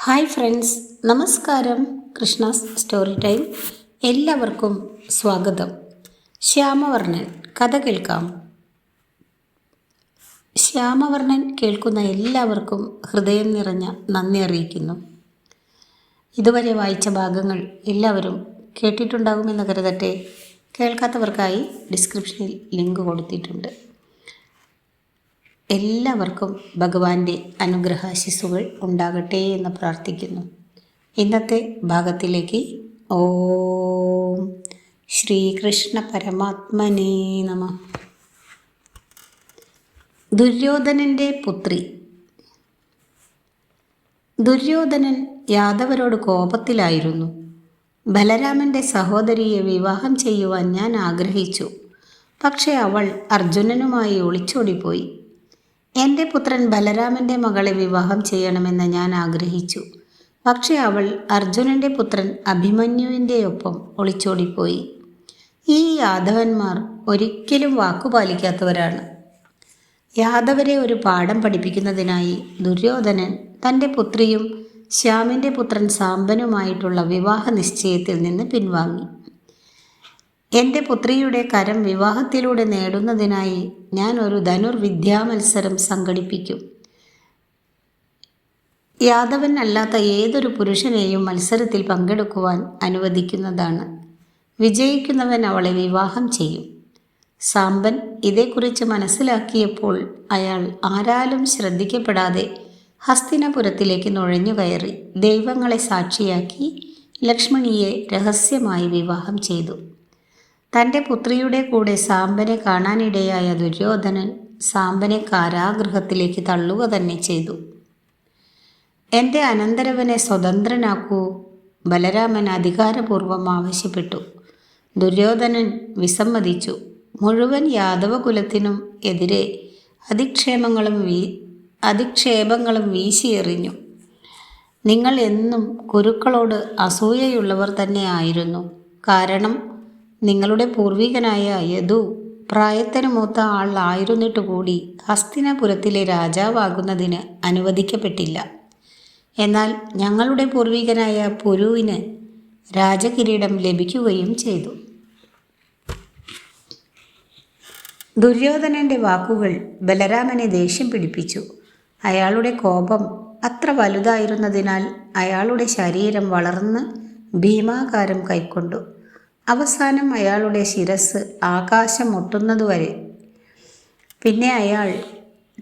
Hi friends, നമസ്കാരം. Krishna's story time എല്ലാവർക്കും സ്വാഗതം. ശ്യാമവർണ്ണൻ കഥ കേൾക്കാം. ശ്യാമവർണ്ണൻ കേൾക്കുന്ന എല്ലാവർക്കും ഹൃദയം നിറഞ്ഞ നന്ദി അറിയിക്കുന്നു. ഇതുവരെ വായിച്ച ഭാഗങ്ങൾ എല്ലാവരും കേട്ടിട്ടുണ്ടാകുമെന്ന് കരുതട്ടെ. കേൾക്കാത്തവർക്കായി ഡിസ്ക്രിപ്ഷനിൽ ലിങ്ക് കൊടുത്തിട്ടുണ്ട്. എല്ലാവർക്കും ഭഗവാന്റെ അനുഗ്രഹാശിസ്സുകൾ ഉണ്ടാകട്ടെ എന്ന് പ്രാർത്ഥിക്കുന്നു. ഇന്നത്തെ ഭാഗത്തിലേക്ക് ഓം ശ്രീകൃഷ്ണ പരമാത്മനേ നമഃ. ദുര്യോധനൻ്റെ പുത്രി. ദുര്യോധനൻ യാദവരോട് കോപത്തിലായിരുന്നു. ബലരാമൻ്റെ സഹോദരിയെ വിവാഹം ചെയ്യുവാൻ ഞാൻ ആഗ്രഹിച്ചു. പക്ഷേ അവൾ അർജുനനുമായി ഒളിച്ചോടിപ്പോയി. എൻ്റെ പുത്രൻ ബലരാമൻ്റെ മകളെ വിവാഹം ചെയ്യണമെന്ന് ഞാൻ ആഗ്രഹിച്ചു. പക്ഷേ അവൾ അർജുനൻ്റെ പുത്രൻ അഭിമന്യുവിൻ്റെ ഒപ്പം ഒളിച്ചോടിപ്പോയി. ഈ യാദവന്മാർ ഒരിക്കലും വാക്കുപാലിക്കാത്തവരാണ്. യാദവരെ ഒരു പാഠം പഠിപ്പിക്കുന്നതിനായി ദുര്യോധനൻ തൻ്റെ പുത്രിയും ശ്യാമിൻ്റെ പുത്രൻ സാമ്പനുമായിട്ടുള്ള വിവാഹ നിശ്ചയത്തിൽ നിന്ന് പിൻവാങ്ങി. എൻ്റെ പുത്രിയുടെ കരം വിവാഹത്തിലൂടെ നേടുന്നതിനായി ഞാൻ ഒരു ധനുർവിദ്യാമത്സരം സംഘടിപ്പിക്കും. യാദവൻ അല്ലാത്ത ഏതൊരു പുരുഷനെയും മത്സരത്തിൽ പങ്കെടുക്കുവാൻ അനുവദിക്കുന്നതാണ്. വിജയിക്കുന്നവൻ അവളെ വിവാഹം ചെയ്യും. സാമ്പൻ ഇതേക്കുറിച്ച് മനസ്സിലാക്കിയപ്പോൾ അയാൾ ആരാലും ശ്രദ്ധിക്കപ്പെടാതെ ഹസ്തിനപുരത്തിലേക്ക് നുഴഞ്ഞു കയറി ദൈവങ്ങളെ സാക്ഷിയാക്കി ലക്ഷ്മണിയെ രഹസ്യമായി വിവാഹം ചെയ്തു. തൻ്റെ പുത്രിയുടെ കൂടെ സാമ്പനെ കാണാനിടയായ ദുര്യോധനൻ സാമ്പനെ കാരാഗൃഹത്തിലേക്ക് തള്ളുക തന്നെ ചെയ്തു. എൻ്റെ അനന്തരവനെ സ്വതന്ത്രനാക്കൂ, ബലരാമൻ അധികാരപൂർവം ആവശ്യപ്പെട്ടു. ദുര്യോധനൻ വിസമ്മതിച്ചു. മുഴുവൻ യാദവകുലത്തിനും എതിരെ അധിക്ഷേപങ്ങളും വീശിയെറിഞ്ഞു. നിങ്ങൾ എന്നും കുരുക്കളോട് അസൂയയുള്ളവർ തന്നെ ആയിരുന്നു. കാരണം നിങ്ങളുടെ പൂർവികനായ യദു പ്രായത്തിന് മൂത്ത ആൾ ആയിരുന്നിട്ട് കൂടി ഹസ്തിനപുരത്തിലെ രാജാവാകുന്നതിന് അനുവദിക്കപ്പെട്ടില്ല. എന്നാൽ ഞങ്ങളുടെ പൂർവികനായ പുരുവിന് രാജകിരീടം ലഭിക്കുകയും ചെയ്തു. ദുര്യോധനൻ്റെ വാക്കുകൾ ബലരാമനെ ദേഷ്യം പിടിപ്പിച്ചു. അയാളുടെ കോപം അത്ര വലുതായിരുന്നതിനാൽ അയാളുടെ ശരീരം വളർന്ന് ഭീമാകാരം കൈക്കൊണ്ടു. അവസാനം അയാളുടെ ശിരസ് ആകാശം മുട്ടുന്നതുവരെ. പിന്നെ അയാൾ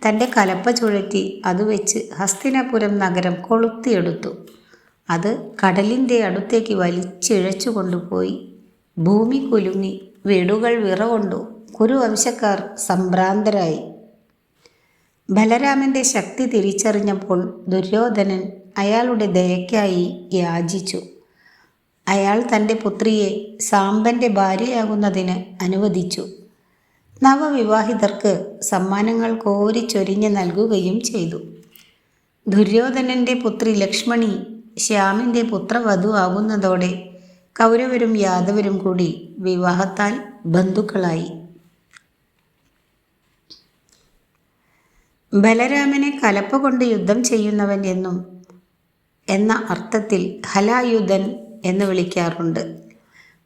തൻ്റെ കലപ്പ ചുഴറ്റി അതുവെച്ച് ഹസ്തിനപുരം നഗരം കൊളുത്തിയെടുത്തു. അത് കടലിൻ്റെ അടുത്തേക്ക് വലിച്ചിഴച്ചു കൊണ്ടുപോയി. ഭൂമി കുലുങ്ങി, വീടുകൾ വിറകൊണ്ടു, കുരുവംശക്കാർ സംഭ്രാന്തരായി. ബലരാമൻ്റെ ശക്തി തിരിച്ചറിഞ്ഞപ്പോൾ ദുര്യോധനൻ അയാളുടെ ദയയ്ക്കായി യാചിച്ചു. അയാൾ തൻ്റെ പുത്രിയെ സാമ്പൻ്റെ ഭാര്യയാകുന്നതിന് അനുവദിച്ചു. നവവിവാഹിതർക്ക് സമ്മാനങ്ങൾ കോരിച്ചൊരിഞ്ഞ് നൽകുകയും ചെയ്തു. ദുര്യോധനൻ്റെ പുത്രി ലക്ഷ്മണി ശ്യാമിൻ്റെ പുത്രവധു ആകുന്നതോടെ കൗരവരും യാദവരും കൂടി വിവാഹത്താൽ ബന്ധുക്കളായി. ബലരാമനെ കലപ്പ കൊണ്ട് യുദ്ധം ചെയ്യുന്നവൻ എന്ന അർത്ഥത്തിൽ ഹലായുധൻ എന്ന് വിളിക്കാറുണ്ട്.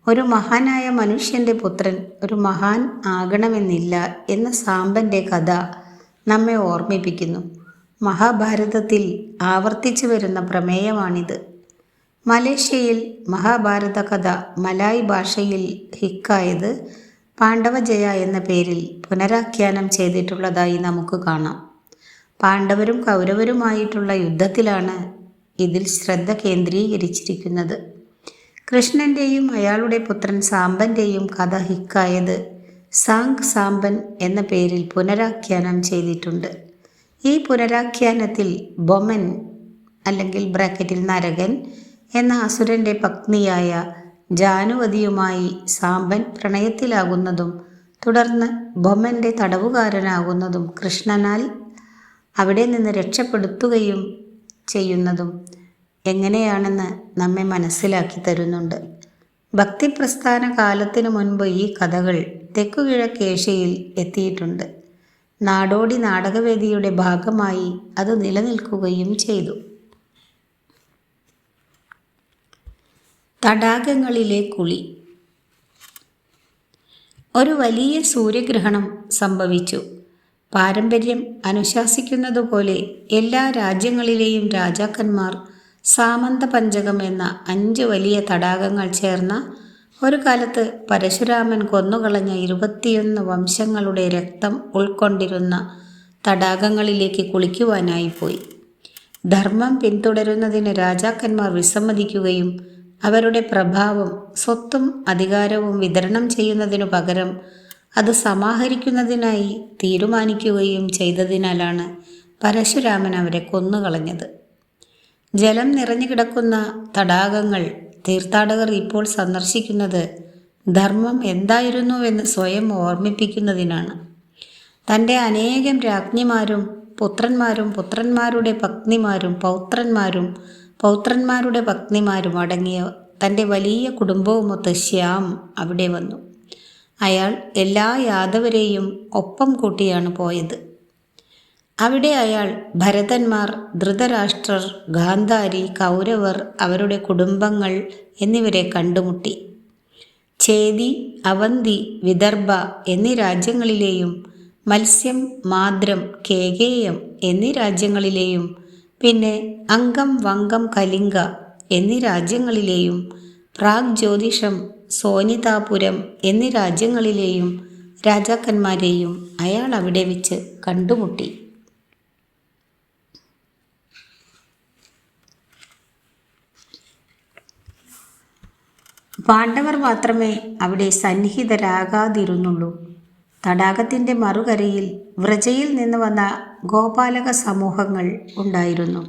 ഒരു മഹാനായ മനുഷ്യൻ്റെ പുത്രൻ ഒരു മഹാൻ ആകണമെന്നില്ല എന്ന സാമ്പൻ്റെ കഥ നമ്മെ ഓർമ്മിപ്പിക്കുന്നു. മഹാഭാരതത്തിൽ ആവർത്തിച്ചു വരുന്ന പ്രമേയമാണിത്. മലേഷ്യയിൽ മഹാഭാരത കഥ മലായ് ഭാഷയിൽ ഹിക്കായത് പാണ്ഡവജയ എന്ന പേരിൽ പുനരാഖ്യാനം ചെയ്തിട്ടുള്ളതായി നമുക്ക് കാണാം. പാണ്ഡവരും കൗരവരുമായിട്ടുള്ള യുദ്ധത്തിലാണ് ഇതിൽ ശ്രദ്ധ കേന്ദ്രീകരിച്ചിരിക്കുന്നത്. കൃഷ്ണൻ്റെയും അയാളുടെ പുത്രൻ സാമ്പൻ്റെയും കഥ ഹിക്കായത് സാങ് സാമ്പൻ എന്ന പേരിൽ പുനരാഖ്യാനം ചെയ്തിട്ടുണ്ട്. ഈ പുനരാഖ്യാനത്തിൽ ബൊമൻ അല്ലെങ്കിൽ ബ്രാക്കറ്റിൽ നരകൻ എന്ന അസുരൻ്റെ പത്നിയായ ജാനുവതിയുമായി സാമ്പൻ പ്രണയത്തിലാകുന്നതും തുടർന്ന് ബൊമൻ്റെ തടവുകാരനാകുന്നതും കൃഷ്ണനാൽ അവിടെ നിന്ന് രക്ഷപ്പെടുത്തുകയും ചെയ്യുന്നതും എങ്ങനെയാണെന്ന് നമ്മെ മനസ്സിലാക്കി തരുന്നുണ്ട്. ഭക്തിപ്രസ്ഥാന കാലത്തിനു മുൻപ് ഈ കഥകൾ തെക്കുകിഴക്കേഷ്യയിൽ എത്തിയിട്ടുണ്ട്. നാടോടി നാടകവേദിയുടെ ഭാഗമായി അത് നിലനിൽക്കുകയും ചെയ്തു. തടാകങ്ങളിലെ കുളി. ഒരു വലിയ സൂര്യഗ്രഹണം സംഭവിച്ചു. പാരമ്പര്യം അനുശാസിക്കുന്നതുപോലെ എല്ലാ രാജ്യങ്ങളിലെയും രാജാക്കന്മാർ സാമന്ത പഞ്ചകം എന്ന 5 വലിയ തടാകങ്ങൾ ചേർന്ന ഒരു കാലത്ത് പരശുരാമൻ കൊന്നുകളഞ്ഞ 21 വംശങ്ങളുടെ രക്തം ഉൾക്കൊണ്ടിരുന്ന തടാകങ്ങളിലേക്ക് കുളിക്കുവാനായി പോയി. ധർമ്മം പിന്തുടരുന്നതിന് രാജാക്കന്മാർ വിസമ്മതിക്കുകയും അവരുടെ പ്രഭാവം, സ്വത്തും അധികാരവും വിതരണം ചെയ്യുന്നതിനു പകരം അത് സമാഹരിക്കുന്നതിനായി തീരുമാനിക്കുകയും ചെയ്തതിനാലാണ് പരശുരാമൻ അവരെ കൊന്നുകളഞ്ഞത്. ജലം നിറഞ്ഞു കിടക്കുന്ന തടാകങ്ങൾ തീർത്ഥാടകർ ഇപ്പോൾ സന്ദർശിക്കുന്നത് ധർമ്മം എന്തായിരുന്നുവെന്ന് സ്വയം ഓർമ്മിപ്പിക്കുന്നതിനാണ്. തൻ്റെ അനേകം രാജ്ഞിമാരും പുത്രന്മാരും പുത്രന്മാരുടെ പത്നിമാരും പൗത്രന്മാരും പൗത്രന്മാരുടെ പത്നിമാരും അടങ്ങിയ തൻ്റെ വലിയ കുടുംബവുമൊത്ത് ശ്യാം അവിടെ വന്നു. അയാൾ എല്ലാ യാദവരെയും ഒപ്പം കൂട്ടിയാണ് പോയത്. അവിടെ അയാൾ ഭരതന്മാർ, ധൃതരാഷ്ട്രർ, ഗാന്ധാരി, കൗരവർ, അവരുടെ കുടുംബങ്ങൾ എന്നിവരെ കണ്ടുമുട്ടി. ചേതി, അവന്തി, വിദർഭ എന്നീ രാജ്യങ്ങളിലെയും മത്സ്യം, മാദ്രം, കേകേയം എന്നീ രാജ്യങ്ങളിലെയും പിന്നെ അംഗം, വംഗം, കലിംഗ എന്നീ രാജ്യങ്ങളിലെയും പ്രാഗ്ജ്യോതിഷം, സോനിതാപുരം എന്നീ രാജ്യങ്ങളിലെയും രാജാക്കന്മാരെയും അയാൾ അവിടെ വെച്ച് കണ്ടുമുട്ടി. പാണ്ഡവർ മാത്രമേ അവിടെ സന്നിഹിതരാകാതിരുന്നുള്ളൂ. തടാകത്തിൻ്റെ മറുകരയിൽ വ്രജയിൽ നിന്ന് വന്ന ഗോപാലക സമൂഹങ്ങൾ ഉണ്ടായിരുന്നു.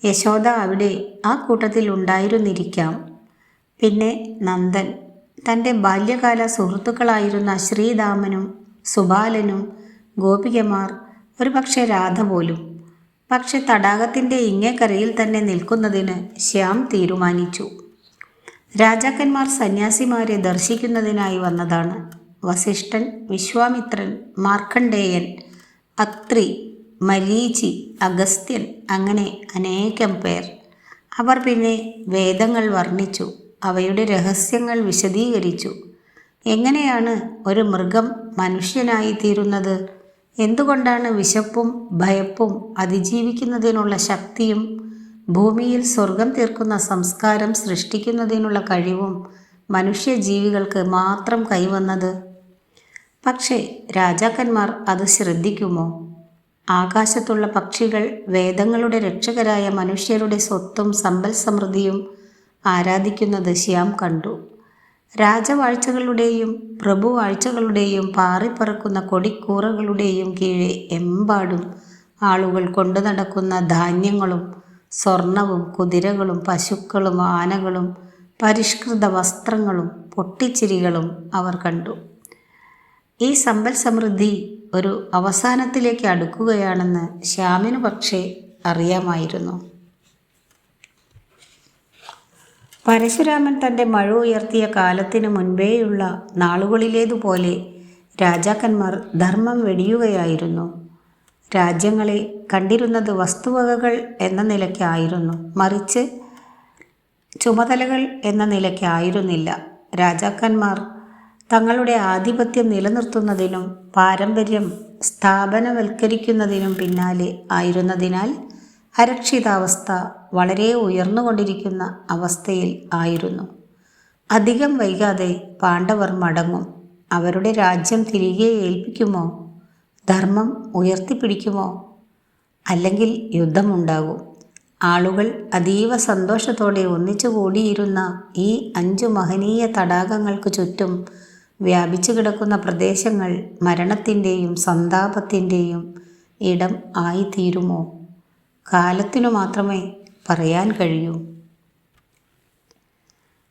യശോദ അവിടെ ആ കൂട്ടത്തിൽ ഉണ്ടായിരുന്നിരിക്കാം. പിന്നെ നന്ദൻ, തൻ്റെ ബാല്യകാല സുഹൃത്തുക്കളായിരുന്ന ശ്രീദാമനും സുബാലനും, ഗോപികമാർ, ഒരുപക്ഷെ രാധ പോലും. പക്ഷെ തടാകത്തിൻ്റെ ഇങ്ങേക്കരയിൽ തന്നെ നിൽക്കുന്നതിന് ശ്യാം തീരുമാനിച്ചു. രാജാക്കന്മാർ സന്യാസിമാരെ ദർശിക്കുന്നതിനായി വന്നതാണ്. വസിഷ്ഠൻ, വിശ്വാമിത്രൻ, മാർക്കണ്ഡേയൻ, അത്രി, മരീചി, അഗസ്ത്യൻ, അങ്ങനെ അനേകം പേർ. അവർ പിന്നെ വേദങ്ങൾ വർണ്ണിച്ചു, അവയുടെ രഹസ്യങ്ങൾ വിശദീകരിച്ചു. എങ്ങനെയാണ് ഒരു മൃഗം മനുഷ്യനായി തീരുന്നത്? എന്തുകൊണ്ടാണ് വിശപ്പും ഭയപ്പും അതിജീവിക്കുന്നതിനുള്ള ശക്തിയും ഭൂമിയിൽ സ്വർഗം തീർക്കുന്ന സംസ്കാരം സൃഷ്ടിക്കുന്നതിനുള്ള കഴിവും മനുഷ്യജീവികൾക്ക് മാത്രം കൈവന്നത്? പക്ഷേ രാജാക്കന്മാർ അത് ശ്രദ്ധിക്കുമോ? ആകാശത്തുള്ള പക്ഷികൾ വേദങ്ങളുടെ രക്ഷകരായ മനുഷ്യരുടെ സ്വത്തും സമ്പൽ സമൃദ്ധിയും ആരാധിക്കുന്നത് ശ്യാം കണ്ടു. രാജവാഴ്ചകളുടെയും പ്രഭുവാഴ്ചകളുടെയും പാറിപ്പറക്കുന്ന കൊടിക്കൂറകളുടെയും കീഴെ എമ്പാടും ആളുകൾ കൊണ്ടു നടക്കുന്ന ധാന്യങ്ങളും സ്വർണവും കുതിരകളും പശുക്കളും ആനകളും പരിഷ്കൃത വസ്ത്രങ്ങളും പൊട്ടിച്ചിരികളും അവർ കണ്ടു. ഈ സമ്പൽ സമൃദ്ധി ഒരു അവസാനത്തിലേക്ക് അടുക്കുകയാണെന്ന് ശ്യാമിനു പക്ഷേ അറിയാമായിരുന്നു. പരശുരാമൻ തൻ്റെ മഴ ഉയർത്തിയ കാലത്തിന് മുൻപേയുള്ള നാളുകളിലേതുപോലെ രാജാക്കന്മാർ ധർമ്മം വെടിയുകയായിരുന്നു. രാജ്യങ്ങളെ കണ്ടിരുന്നത് വസ്തുവകകൾ എന്ന നിലയ്ക്കായിരുന്നു, മറിച്ച് ചുമതലകൾ എന്ന നിലയ്ക്കായിരുന്നില്ല. രാജാക്കന്മാർ തങ്ങളുടെ ആധിപത്യം നിലനിർത്തുന്നതിനും പാരമ്പര്യം സ്ഥാപനവൽക്കരിക്കുന്നതിനും പിന്നാലെ ആയിരുന്നതിനാൽ അരക്ഷിതാവസ്ഥ വളരെ ഉയർന്നുകൊണ്ടിരിക്കുന്ന അവസ്ഥയിൽ ആയിരുന്നു. അധികം വൈകാതെ പാണ്ഡവർ മടങ്ങും. അവരുടെ രാജ്യം തിരികെ ഏൽപ്പിക്കുമോ? ധർമ്മം ഉയർത്തിപ്പിടിക്കുമോ? അല്ലെങ്കിൽ യുദ്ധമുണ്ടാകും? ആളുകൾ അതീവ സന്തോഷത്തോടെ ഒന്നിച്ചു കൂടിയിരുന്ന ഈ 5 മഹനീയ തടാകങ്ങൾക്ക് ചുറ്റും വ്യാപിച്ചു കിടക്കുന്ന പ്രദേശങ്ങൾ മരണത്തിൻ്റെയും സന്താപത്തിൻ്റെയും ഇടം ആയിത്തീരുമോ? കാലത്തിനു മാത്രമേ പറയാൻ കഴിയൂ.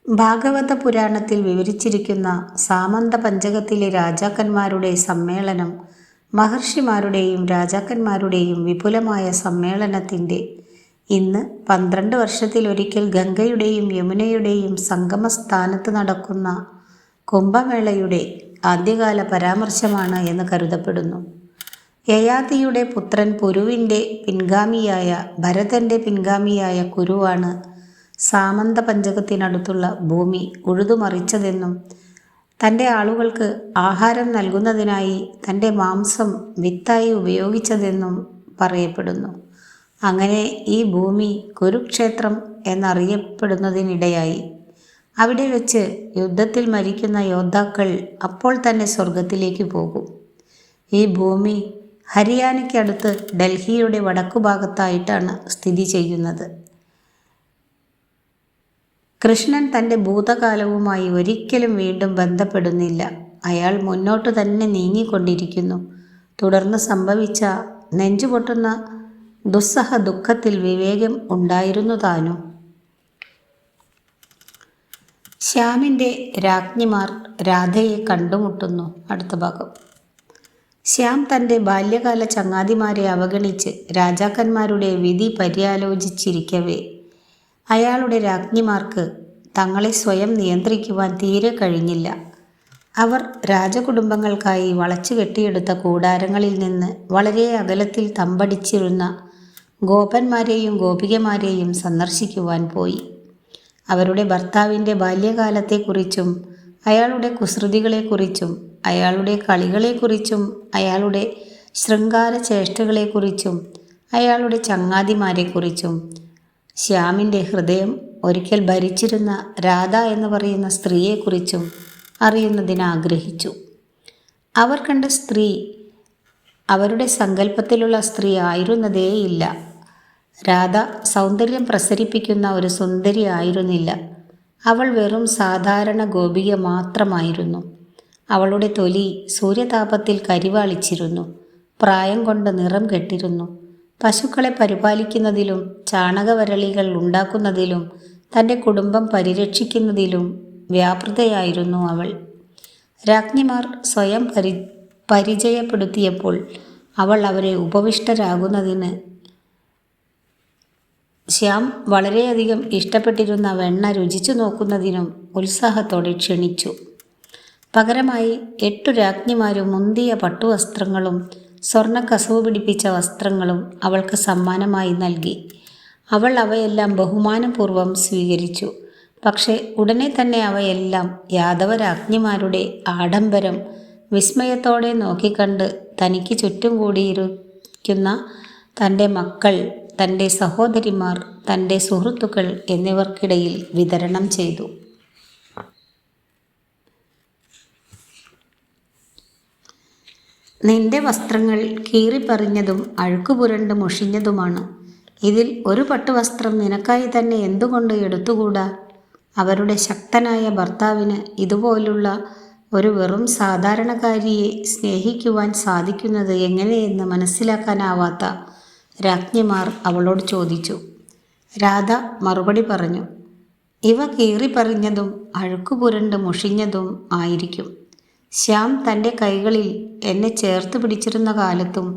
ഭാഗവത പുരാണത്തിൽ വിവരിച്ചിരിക്കുന്ന സാമന്ത പഞ്ചകത്തിലെ രാജാക്കന്മാരുടെ സമ്മേളനം മഹർഷിമാരുടെയും രാജാക്കന്മാരുടെയും വിപുലമായ സമ്മേളനത്തിൻ്റെ ഇന്ന് 12 വർഷത്തിലൊരിക്കൽ ഗംഗയുടെയും യമുനയുടെയും സംഗമസ്ഥാനത്ത് നടക്കുന്ന കുംഭമേളയുടെ ആദ്യകാല പരാമർശമാണ് എന്ന് കരുതപ്പെടുന്നു. യയാതിയുടെ പുത്രൻ പുരുവിൻ്റെ പിൻഗാമിയായ ഭരതൻ്റെ പിൻഗാമിയായ കുരുവാണ് സാമന്ത പഞ്ചകത്തിനടുത്തുള്ള ഭൂമി ഉഴുതുമറിച്ചതെന്നും തൻ്റെ ആളുകൾക്ക് ആഹാരം നൽകുന്നതിനായി തൻ്റെ മാംസം വിത്തായി ഉപയോഗിച്ചതെന്നും പറയപ്പെടുന്നു. അങ്ങനെ ഈ ഭൂമി കുരുക്ഷേത്രം എന്നറിയപ്പെടുന്നതിനിടയായി. അവിടെ വെച്ച് യുദ്ധത്തിൽ മരിക്കുന്ന യോദ്ധാക്കൾ അപ്പോൾ തന്നെ സ്വർഗത്തിലേക്ക് പോകും. ഈ ഭൂമി ഹരിയാനയ്ക്കടുത്ത് ഡൽഹിയുടെ വടക്കുഭാഗത്തായിട്ടാണ് സ്ഥിതി ചെയ്യുന്നത്. കൃഷ്ണൻ തൻ്റെ ഭൂതകാലവുമായി ഒരിക്കലും വീണ്ടും ബന്ധപ്പെടുന്നില്ല. അയാൾ മുന്നോട്ട് തന്നെ നീങ്ങിക്കൊണ്ടിരിക്കുന്നു. തുടർന്ന് സംഭവിച്ച നെഞ്ചുപൊട്ടുന്ന ദുസ്സഹ ദുഃഖത്തിൽ വിവേകം ഉണ്ടായിരുന്നു താനും. ശ്യാമിൻ്റെ രാജ്ഞിമാർ രാധയെ കണ്ടുമുട്ടുന്നു. അടുത്ത ഭാഗം. ശ്യാം തൻ്റെ ബാല്യകാല ചങ്ങാതിമാരെ അവഗണിച്ച് രാജാക്കന്മാരുടെ വിധി പര്യാലോചിച്ചിരിക്കവേ അയാളുടെ രാജ്ഞിമാർക്ക് തങ്ങളെ സ്വയം നിയന്ത്രിക്കുവാൻ തീരെ കഴിഞ്ഞില്ല. അവർ രാജകുടുംബങ്ങൾക്കായി വളച്ചു കെട്ടിയെടുത്ത കൂടാരങ്ങളിൽ നിന്ന് വളരെ അകലത്തിൽ തമ്പടിച്ചിരുന്ന ഗോപന്മാരെയും ഗോപികമാരെയും സന്ദർശിക്കുവാൻ പോയി. അവരുടെ ഭർത്താവിൻ്റെ ബാല്യകാലത്തെക്കുറിച്ചും അയാളുടെ കുസൃതികളെക്കുറിച്ചും അയാളുടെ കളികളെക്കുറിച്ചും അയാളുടെ ശൃംഗാര ചേഷ്ടകളെക്കുറിച്ചും അയാളുടെ ചങ്ങാതിമാരെക്കുറിച്ചും ശ്യാമിൻ്റെ ഹൃദയം ഒരിക്കൽ ഭരിച്ചിരുന്ന രാധ എന്ന് പറയുന്ന സ്ത്രീയെക്കുറിച്ചും അറിയുന്നതിനാഗ്രഹിച്ചു. അവർ കണ്ട സ്ത്രീ അവരുടെ സങ്കല്പത്തിലുള്ള സ്ത്രീ ആയിരുന്നതേയില്ല. രാധ സൗന്ദര്യം പ്രസരിപ്പിക്കുന്ന ഒരു സുന്ദരി ആയിരുന്നില്ല. അവൾ വെറും സാധാരണ ഗോപിക മാത്രമായിരുന്നു. അവളുടെ തൊലി സൂര്യതാപത്തിൽ കരിവാളിച്ചിരുന്നു. പ്രായം കൊണ്ട് നിറം കെട്ടിരുന്നു. പശുക്കളെ പരിപാലിക്കുന്നതിലും ചാണകവരളികൾ ഉണ്ടാക്കുന്നതിലും തൻ്റെ കുടുംബം പരിരക്ഷിക്കുന്നതിലും വ്യാപൃതയായിരുന്നു അവൾ. രാജ്ഞിമാർ സ്വയം പരിചയപ്പെടുത്തിയപ്പോൾ അവൾ അവരെ ഉപവിഷ്ടരാകുന്നതിന് ശ്യാം വളരെയധികം ഇഷ്ടപ്പെട്ടിരുന്ന വെണ്ണ രുചിച്ചു നോക്കുന്നതിനും ഉത്സാഹത്തോടെ ക്ഷണിച്ചു. പകരമായി 8 രാജ്ഞിമാരും മുന്തിയ പട്ടുവസ്ത്രങ്ങളും സ്വർണ്ണ കസവ് പിടിപ്പിച്ച വസ്ത്രങ്ങളും അവൾക്ക് സമ്മാനമായി നൽകി. അവൾ അവയെല്ലാം ബഹുമാനപൂർവ്വം സ്വീകരിച്ചു. പക്ഷേ ഉടനെ തന്നെ അവയെല്ലാം യാദവ രാജ്ഞിമാരുടെ ആഡംബരം വിസ്മയത്തോടെ നോക്കിക്കണ്ട് തനിക്ക് ചുറ്റും കൂടിയിരിക്കുന്ന തൻ്റെ മക്കൾ, തൻ്റെ സഹോദരിമാർ, തൻ്റെ സുഹൃത്തുക്കൾ എന്നിവർക്കിടയിൽ വിതരണം ചെയ്തു. നിന്റെ വസ്ത്രങ്ങൾ കീറിപ്പറിഞ്ഞതും അഴുക്കുപുരണ്ട് മുഷിഞ്ഞതുമാണ്. ഇതിൽ ഒരു പട്ടുവസ്ത്രം നിനക്കായി തന്നെ എന്തുകൊണ്ട് എടുത്തുകൂടാ? അവരുടെ ശക്തനായ ഭർത്താവിന് ഇതുപോലുള്ള ഒരു വെറും സാധാരണക്കാരിയെ സ്നേഹിക്കുവാൻ സാധിക്കുന്നത് എങ്ങനെയെന്ന് മനസ്സിലാക്കാനാവാത്ത രാജ്ഞിമാർ അവളോട് ചോദിച്ചു. രാധ മറുപടി പറഞ്ഞു, ഇവ കീറിപ്പറിഞ്ഞതും അഴുക്കുപുരണ്ട് മുഷിഞ്ഞതും ആയിരിക്കും. ശ്യാം തൻ്റെ കൈകളിൽ എന്നെ ചേർത്ത് പിടിച്ചിരുന്ന കാലത്തും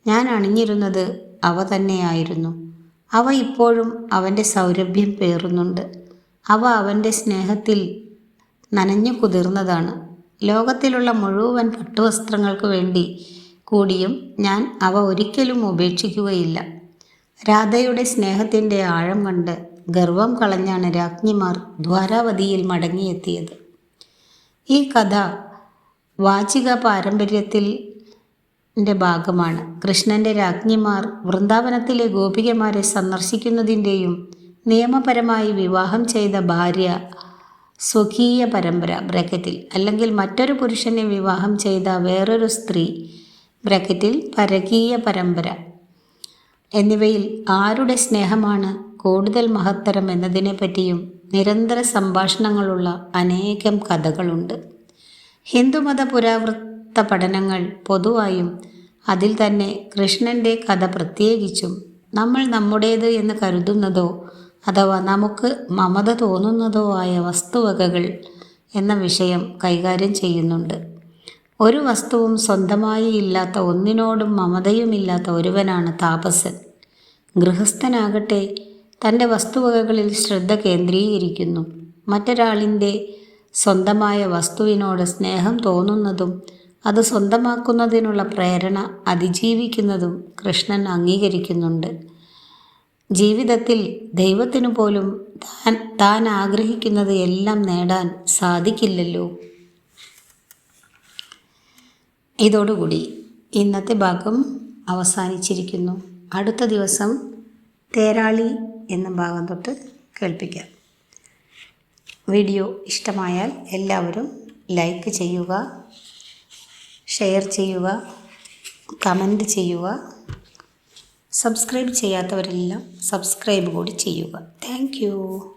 ഞാൻ അണിഞ്ഞിരുന്നത് അവ തന്നെയായിരുന്നു. അവ ഇപ്പോഴും അവൻ്റെ സൗരഭ്യം പേറുന്നുണ്ട്. അവ അവൻ്റെ സ്നേഹത്തിൽ നനഞ്ഞു കുതിർന്നതാണ്. ലോകത്തിലുള്ള മുഴുവൻ പട്ടുവസ്ത്രങ്ങൾക്ക് വേണ്ടി കൂടിയും ഞാൻ അവ ഒരിക്കലും ഉപേക്ഷിക്കുകയില്ല. രാധയുടെ സ്നേഹത്തിൻ്റെ ആഴം കണ്ട് ഗർവം കളഞ്ഞാണ് രാജ്ഞിമാർ ദ്വാരാവതിയിൽ മടങ്ങിയെത്തിയത്. ഈ കഥ വാചിക പാരമ്പര്യത്തിൻ്റെ ഭാഗമാണ്. കൃഷ്ണൻ്റെ രാജ്ഞിമാർ വൃന്ദാവനത്തിലെ ഗോപികമാരെ സന്ദർശിക്കുന്നതിൻ്റെയും നിയമപരമായി വിവാഹം ചെയ്ത ഭാര്യ സ്വകീയ പരമ്പര ബ്രാക്കറ്റിൽ അല്ലെങ്കിൽ മറ്റൊരു പുരുഷനെ വിവാഹം ചെയ്ത വേറൊരു സ്ത്രീ ബ്രാക്കറ്റിൽ പരകീയ പരമ്പര എന്നിവയിൽ ആരുടെ സ്നേഹമാണ് കൂടുതൽ മഹത്തരം എന്നതിനെപ്പറ്റിയും നിരന്തര സംഭാഷണങ്ങളുള്ള അനേകം കഥകളുണ്ട്. ഹിന്ദുമത പുരാവൃത്ത പഠനങ്ങൾ പൊതുവായും അതിൽ തന്നെ കൃഷ്ണൻ്റെ കഥ പ്രത്യേകിച്ചും നമ്മൾ നമ്മുടേത് എന്ന് കരുതുന്നതോ അഥവാ നമുക്ക് മമത തോന്നുന്നതോ ആയ വസ്തുവകകൾ എന്ന വിഷയം കൈകാര്യം ചെയ്യുന്നുണ്ട്. ഒരു വസ്തുവും സ്വന്തമായി ഇല്ലാത്ത, ഒന്നിനോടും മമതയുമില്ലാത്ത ഒരുവനാണ് താപസൻ. ഗൃഹസ്ഥനാകട്ടെ തൻ്റെ വസ്തുവകകളിൽ ശ്രദ്ധ കേന്ദ്രീകരിക്കുന്നു. മറ്റൊരാളിൻ്റെ സ്വന്തമായ വസ്തുവിനോട് സ്നേഹം തോന്നുന്നതും അത് സ്വന്തമാക്കുന്നതിനുള്ള പ്രേരണ അതിജീവിക്കുന്നതും കൃഷ്ണൻ അംഗീകരിക്കുന്നുണ്ട്. ജീവിതത്തിൽ ദൈവത്തിനു പോലും താൻ ആഗ്രഹിക്കുന്നത് എല്ലാം നേടാൻ സാധിക്കില്ലല്ലോ. ഇതോടുകൂടി ഇന്നത്തെ ഭാഗം അവസാനിച്ചിരിക്കുന്നു. അടുത്ത ദിവസം തേരാളി എന്ന ഭാഗം തൊട്ട് കേൾപ്പിക്കാം. വീഡിയോ ഇഷ്ടമായാൽ എല്ലാവരും ലൈക്ക് ചെയ്യുക, ഷെയർ ചെയ്യുക, കമൻറ്റ് ചെയ്യുക. സബ്സ്ക്രൈബ് ചെയ്യാത്തവരെല്ലാം സബ്സ്ക്രൈബ് കൂടി ചെയ്യുക. Thank you.